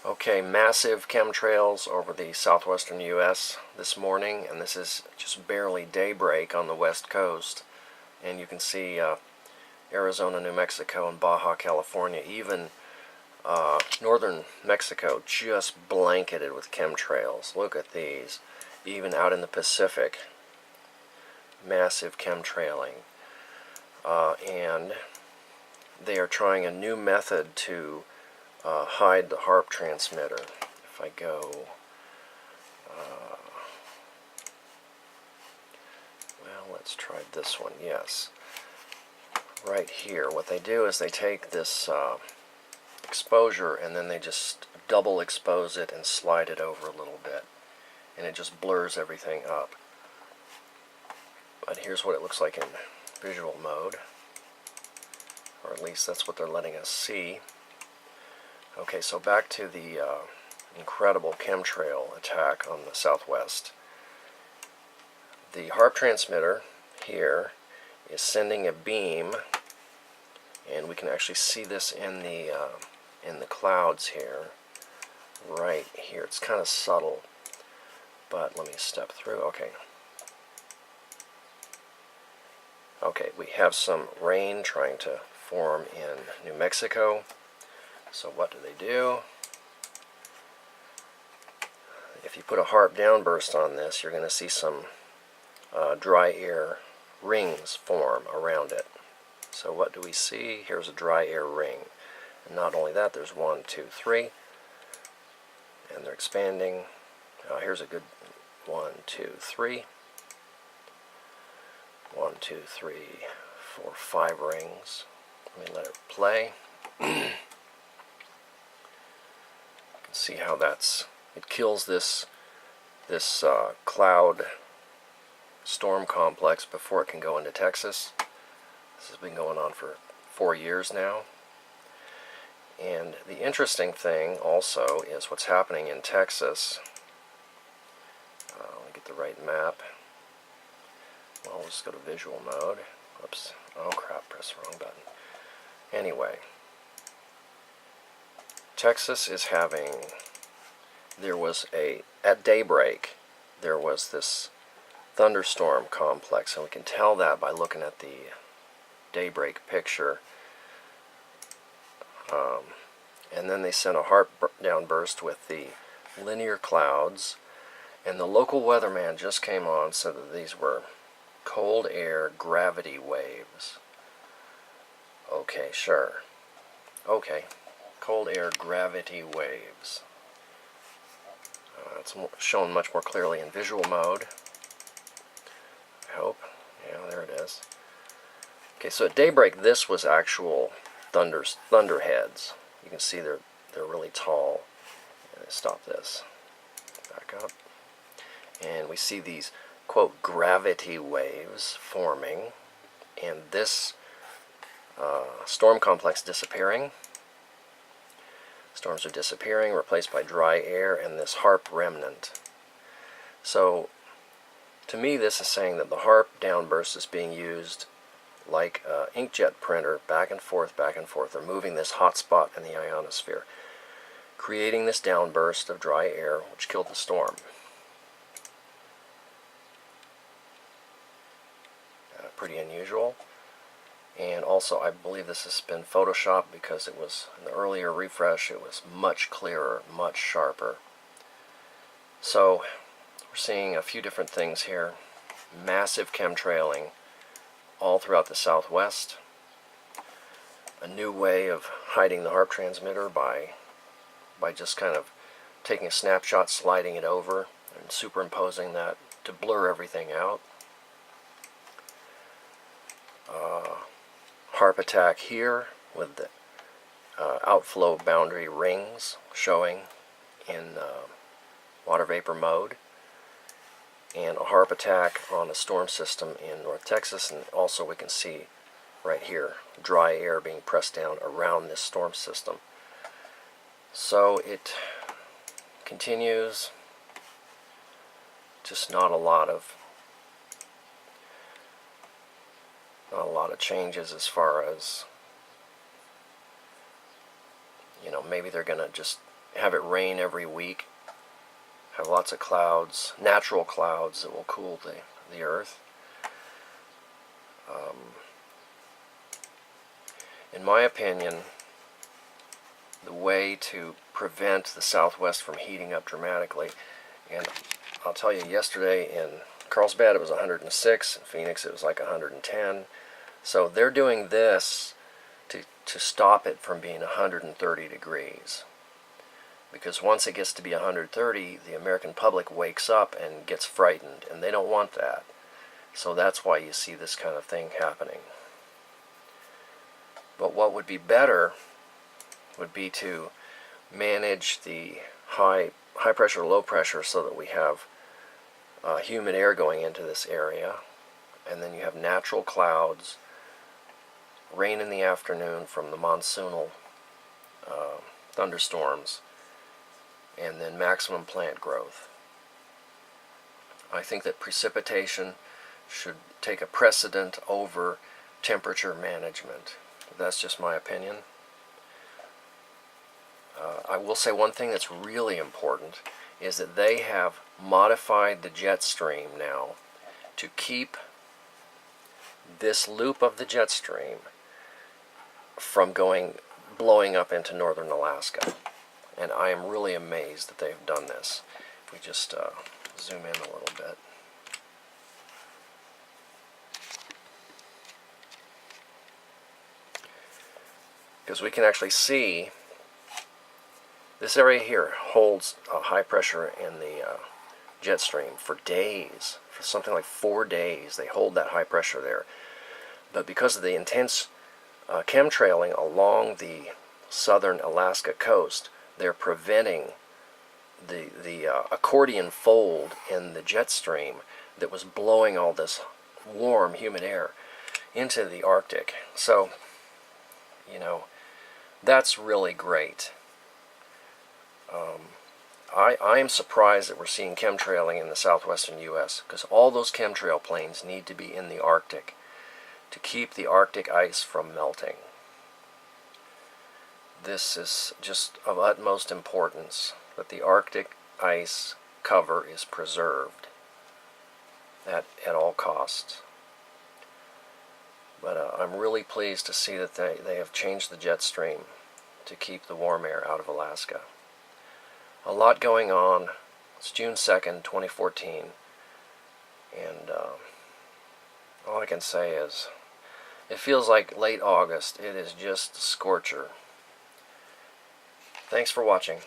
Okay, massive chemtrails over the southwestern U.S. this morning, and this is just barely daybreak on the west coast. And you can see Arizona, New Mexico, and Baja California, even northern Mexico, just blanketed with chemtrails. Look at these. Even out in the Pacific, massive chemtrailing. And they are trying a new method to hide the HARP transmitter. If I go, well, let's try this one. Yes, right here. What they do is they take this exposure and then they just double expose it and slide it over a little bit, and it just blurs everything up. But here's what it looks like in visual mode, or at least that's what they're letting us see. Okay, so back to the incredible chemtrail attack on the southwest. The HARP transmitter here is sending a beam, and we can actually see this in the clouds here, right here. It's kind of subtle, but let me step through. Okay, we have some rain trying to form in New Mexico. So what do? If you put a HARP downburst on this, you're going to see some dry air rings form around it. So what do we see? Here's a dry air ring. And not only that, there's 1, 2, 3. And they're expanding. Here's a good 1, 2, 3. 1, 2, 3, 4, 5 rings. Let me let it play. See how it kills this cloud storm complex before it can go into Texas. This has been going on for 4 years now. And the interesting thing also is what's happening in Texas. Let me get the right map. Well, let's go to visual mode. Whoops. Oh crap, press the wrong button. Anyway, Texas is having, at daybreak, there was this thunderstorm complex, and we can tell that by looking at the daybreak picture. And then they sent a HARP downburst with the linear clouds, and the local weatherman just came on, said that these were cold air gravity waves. Okay, sure. Okay. Cold air gravity waves. It's shown much more clearly in visual mode, I hope. Yeah, there it is. Okay, so at daybreak, this was actual thunderheads. You can see they're really tall. Stop this. Back up. And we see these, quote, gravity waves forming, and this storm complex disappearing. Storms are disappearing, replaced by dry air and this HARP remnant. So, to me, this is saying that the HARP downburst is being used like an inkjet printer, back and forth. They're moving this hot spot in the ionosphere, creating this downburst of dry air, which killed the storm. Pretty unusual. And also, I believe this has been photoshopped, because it was, in the earlier refresh, it was much clearer, much sharper. So, we're seeing a few different things here. Massive chemtrailing all throughout the southwest. A new way of hiding the HARP transmitter by just kind of taking a snapshot, sliding it over, and superimposing that to blur everything out. HARP attack here with the outflow boundary rings showing in water vapor mode, and a HARP attack on a storm system in North Texas, and also we can see right here dry air being pressed down around this storm system. So it continues, just not a lot of changes as far as, maybe they're going to just have it rain every week, have lots of clouds, natural clouds that will cool the earth. In my opinion, the way to prevent the Southwest from heating up dramatically, and I'll tell you, yesterday in Carlsbad it was 106, in Phoenix it was like 110, so they're doing this to stop it from being 130 degrees. Because once it gets to be 130, the American public wakes up and gets frightened, and they don't want that. So that's why you see this kind of thing happening. But what would be better would be to manage the high pressure, low pressure, so that we have humid air going into this area, and then you have natural clouds, rain in the afternoon from the monsoonal thunderstorms, and then maximum plant growth. I think that precipitation should take a precedent over temperature management. That's just my opinion. I will say one thing that's really important is that they have modified the jet stream now to keep this loop of the jet stream from blowing up into northern Alaska. And I am really amazed that they've done this. If we just zoom in a little bit. Because we can actually see this area here holds high pressure in the jet stream for days. For something like 4 days, they hold that high pressure there. But because of the intense chemtrailing along the southern Alaska coast, they're preventing the accordion fold in the jet stream that was blowing all this warm, humid air into the Arctic. So, you know, that's really great. I am surprised that we're seeing chemtrailing in the southwestern U.S. because all those chemtrail planes need to be in the Arctic to keep the Arctic ice from melting. This is just of utmost importance that the Arctic ice cover is preserved at all costs. But I'm really pleased to see that they have changed the jet stream to keep the warm air out of Alaska. A lot going on. It's June 2nd, 2014, and all I can say is it feels like late August. It is just a scorcher. Thanks for watching.